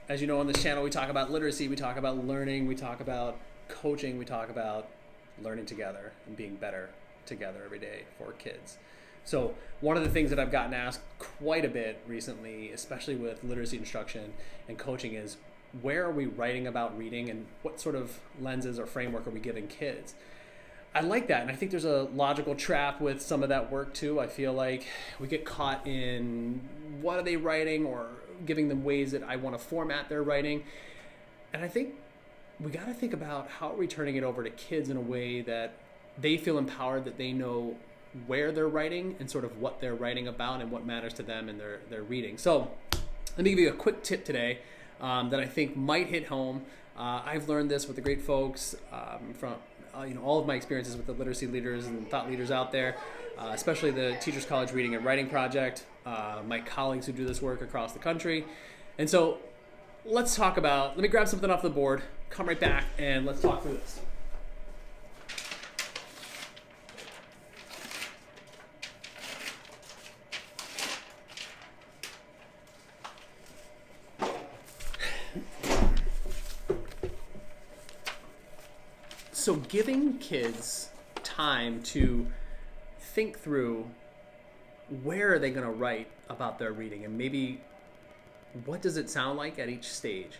As you know, on this channel, we talk about literacy, we talk about learning, we talk about coaching, we talk about learning together and being better together every day for kids. So one of the things that I've gotten asked quite a bit recently, especially with literacy instruction and coaching, is where are we writing about reading and what sort of lenses or framework are we giving kids? I like that, and I think there's a logical trap with some of that work too. I feel like we get caught in what are they writing or giving them ways that I want to format their writing. And I think we got to think about how are we turning it over to kids in a way that they feel empowered, that they know where they're writing and sort of what they're writing about and what matters to them in their reading. So let me give you a quick tip today that I think might hit home. I've learned this with the great folks from all of my experiences with the literacy leaders and thought leaders out there, especially the Teachers College Reading and Writing Project, my colleagues who do this work across the country. And so let me grab something off the board, come right back, and let's talk through this. So giving kids time to think through where are they going to write about their reading and maybe what does it sound like at each stage.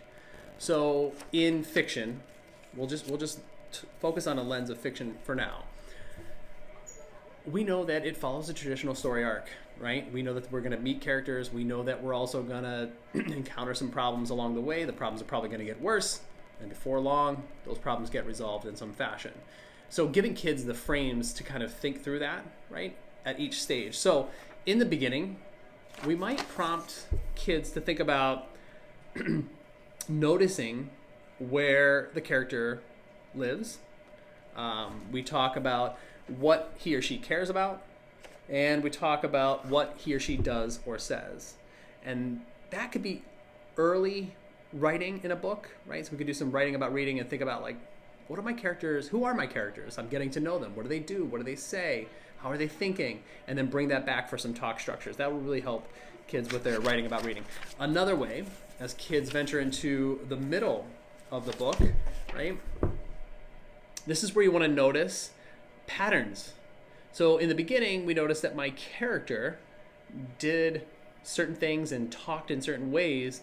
So in fiction, we'll just focus on a lens of fiction for now. We know that it follows a traditional story arc, right? We know that we're going to meet characters. We know that we're also going to encounter some problems along the way. The problems are probably going to get worse. And before long, those problems get resolved in some fashion. So giving kids the frames to kind of think through that, right, at each stage. So in the beginning, we might prompt kids to think about noticing where the character lives. We talk about what he or she cares about, and we talk about what he or she does or says. And that could be early writing in a book, right? So we could do some writing about reading and think about, like, what are my characters? Who are my characters? I'm getting to know them. What do they do? What do they say? How are they thinking? And then bring that back for some talk structures. That will really help kids with their writing about reading. Another way, as kids venture into the middle of the book, right? This is where you want to notice patterns. So in the beginning, we noticed that my character did certain things and talked in certain ways,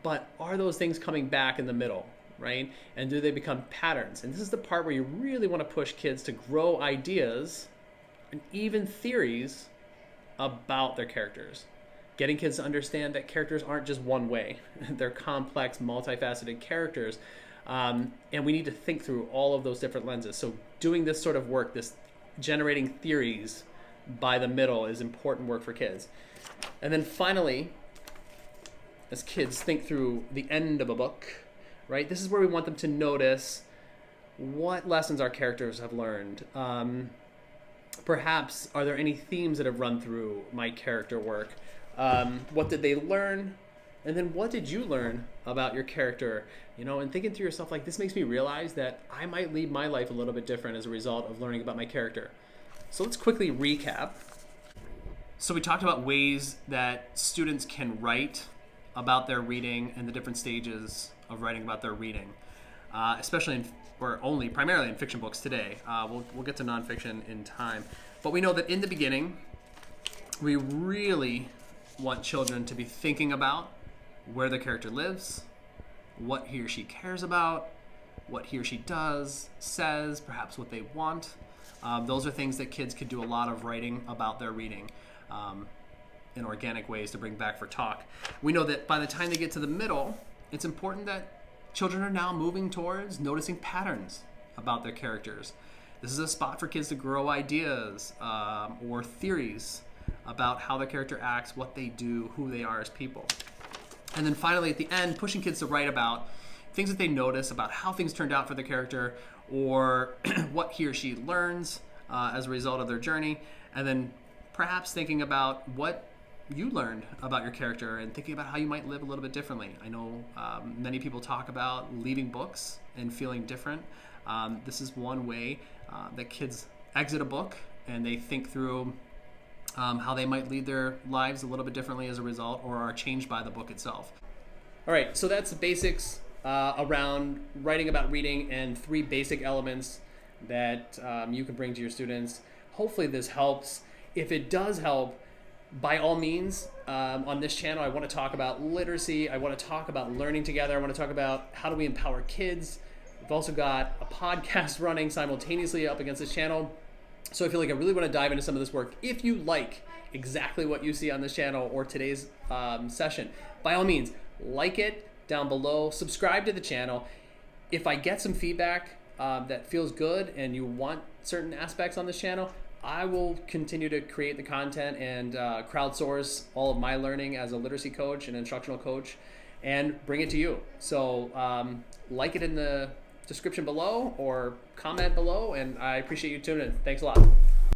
but are those things coming back in the middle, right? And do they become patterns? And this is the part where you really want to push kids to grow ideas and even theories about their characters. Getting kids to understand that characters aren't just one way. They're complex, multifaceted characters. And we need to think through all of those different lenses. So doing this sort of work, this generating theories by the middle, is important work for kids. And then finally, as kids think through the end of a book, right? This is where we want them to notice what lessons our characters have learned. Perhaps, are there any themes that have run through my character work? What did they learn? And then what did you learn about your character? And thinking to yourself, like, this makes me realize that I might lead my life a little bit different as a result of learning about my character. So let's quickly recap. So we talked about ways that students can write about their reading and the different stages of writing about their reading, especially primarily in fiction books today. We'll get to nonfiction in time. But we know that in the beginning, we really want children to be thinking about where the character lives, what he or she cares about, what he or she does, says, perhaps what they want. Those are things that kids could do a lot of writing about their reading in organic ways to bring back for talk. We know that by the time they get to the middle, it's important that children are now moving towards noticing patterns about their characters. This is a spot for kids to grow ideas or theories about how their character acts, what they do, who they are as people. And then finally, at the end, pushing kids to write about things that they notice about how things turned out for their character, or what he or she learns as a result of their journey. And then perhaps thinking about what you learned about your character and thinking about how you might live a little bit differently. I know many people talk about leaving books and feeling different. This is one way that kids exit a book and they think through how they might lead their lives a little bit differently as a result, or are changed by the book itself. All right, so that's the basics around writing about reading and 3 basic elements that you can bring to your students. Hopefully this helps. If it does help, by all means, on this channel, I want to talk about literacy. I want to talk about learning together. I want to talk about how do we empower kids. We've also got a podcast running simultaneously up against this channel. So I feel like I really want to dive into some of this work. If you like exactly what you see on this channel or today's session, by all means, like it down below, subscribe to the channel. If I get some feedback that feels good and you want certain aspects on this channel, I will continue to create the content and crowdsource all of my learning as a literacy coach and instructional coach and bring it to you. So like it in the description below or comment below, and I appreciate you tuning in. Thanks a lot.